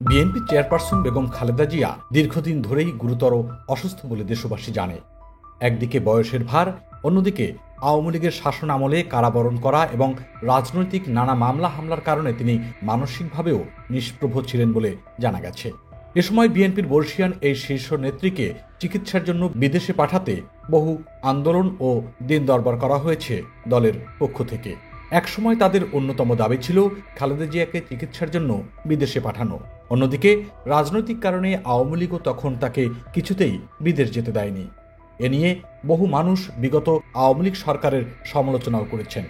BNP chairperson Begum Khaleda Zia দীর্ঘদিন ধরেই গুরুতর অসুস্থ বলে দেশবাসী জানে। একদিকে বয়সের ভার, অন্যদিকে আওয়ামী লীগের শাসন আমলে কারাবরণ করা এবং রাজনৈতিক নানা মামলা হামলার কারণে তিনি মানসিকভাবেও নিষ্প্রভ ছিলেন বলে জানা গেছে। এ সময় বিএনপির বর্ষিয়ান এই শীর্ষ নেত্রীকে চিকিৎসার জন্য বিদেশে পাঠাতে বহু আন্দোলন ও দিন দরবার করা হয়েছে দলের পক্ষ থেকে। একসময় তাদের অন্যতম দাবি ছিল খালেদা জিয়াকে চিকিৎসার জন্য বিদেশে পাঠানো। অন্যদিকে রাজনৈতিক কারণে আওয়ামী লীগও তখন তাকে কিছুতেই বিদেশ যেতে দেয়নি। এ নিয়ে বহু মানুষ বিগত আওয়ামী লীগ সরকারের সমালোচনাও করেছেন।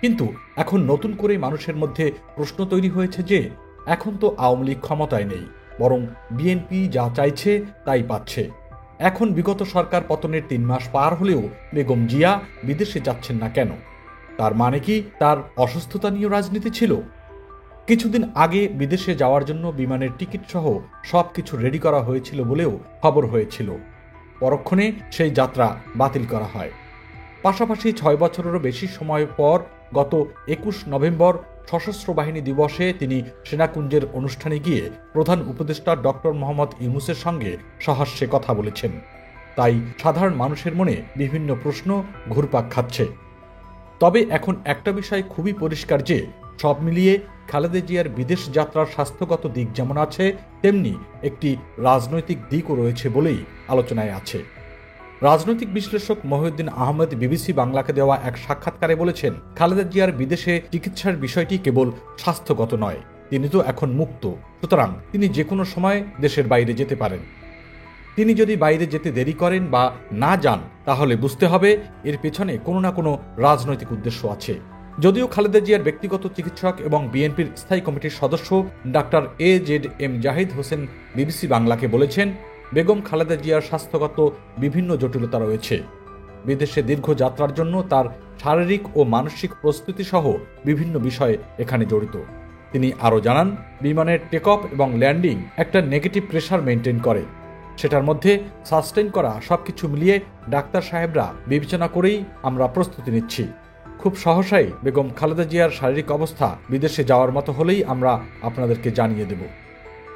কিন্তু এখন নতুন করে মানুষের মধ্যে প্রশ্ন তৈরি হয়েছে যে এখন তো আওয়ামী লীগ ক্ষমতায় নেই, বরং বিএনপি যা চাইছে তাই পাচ্ছে। এখন বিগত সরকার পতনের ৩ মাস পার হলেও বেগম জিয়া বিদেশে যাচ্ছেন না কেন? তার মানে কি তার অসুস্থতা নিয়ে রাজনীতি ছিল? কিছুদিন আগে বিদেশে যাওয়ার জন্য বিমানের টিকিট সহ সবকিছু রেডি করা হয়েছিল বলেও খবর হয়েছিল। পরক্ষণে সেই যাত্রা বাতিল করা হয়। পাশাপাশি ৬ বছরেরও বেশি সময় পর গত ২১ নভেম্বর সশস্ত্র বাহিনী দিবসে তিনি সেনাকুঞ্জের অনুষ্ঠানে গিয়ে প্রধান উপদেষ্টা ডক্টর মোহাম্মদ ইউনূসের সঙ্গে সহাস্যে কথা বলেছেন। তাই সাধারণ মানুষের মনে বিভিন্ন প্রশ্ন ঘুরপাক খাচ্ছে। তবে এখন একটা বিষয় খুবই পরিষ্কার যে সব মিলিয়ে খালেদা জিয়ার বিদেশ যাত্রার স্বাস্থ্যগত দিক যেমন আছে, তেমনি একটি রাজনৈতিক দিকও রয়েছে বলেই আলোচনায় আছে। রাজনৈতিক বিশ্লেষক মহিউদ্দিন আহমেদ বিবিসি বাংলাকে দেওয়া এক সাক্ষাৎকারে বলেছেন, খালেদা জিয়ার বিদেশে চিকিৎসার বিষয়টি কেবল স্বাস্থ্যগত নয়, তিনি তো এখন মুক্ত, সুতরাং তিনি যে কোনো সময় দেশের বাইরে যেতে পারেন। তিনি যদি বাইরে যেতে দেরি করেন বা না যান, তাহলে বুঝতে হবে এর পেছনে কোনো না কোনো রাজনৈতিক উদ্দেশ্য আছে। যদিও খালেদা জিয়ার ব্যক্তিগত চিকিৎসক এবং বিএনপির স্থায়ী কমিটির সদস্য doctor AZM Zahid Hossain BBC বাংলাকে বলেছেন, বেগম খালেদা জিয়ার স্বাস্থ্যগত বিভিন্ন জটিলতা রয়েছে। বিদেশে দীর্ঘ যাত্রার জন্য তার শারীরিক ও মানসিক প্রস্তুতি সহ বিভিন্ন বিষয় এখানে জড়িত। তিনি আরও জানান, বিমানের টেক অফ এবং ল্যান্ডিং একটা নেগেটিভ প্রেশার মেনটেন করে। সেটার মধ্যে সাস্টেইন করা সবকিছু মিলিয়ে ডাক্তার সাহেবরা বিবেচনা করেই আমরা প্রস্তুতি নিচ্ছি। খুব সহসাই বেগম খালেদা জিয়ার শারীরিক অবস্থা বিদেশে যাওয়ার মতো হলেই আমরা আপনাদেরকে জানিয়ে দেব।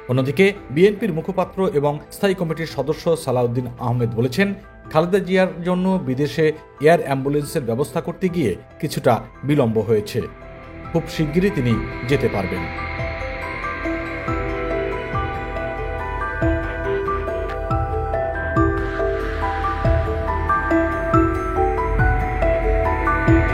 অন্যদিকে বিএনপির মুখপাত্র এবং স্থায়ী কমিটির সদস্য সালাউদ্দিন আহমেদ বলেছেন, খালেদা জিয়ার জন্য বিদেশে এয়ার অ্যাম্বুলেন্সের ব্যবস্থা করতে গিয়ে কিছুটা বিলম্ব হয়েছে। খুব শিগগিরই তিনি যেতে পারবেন।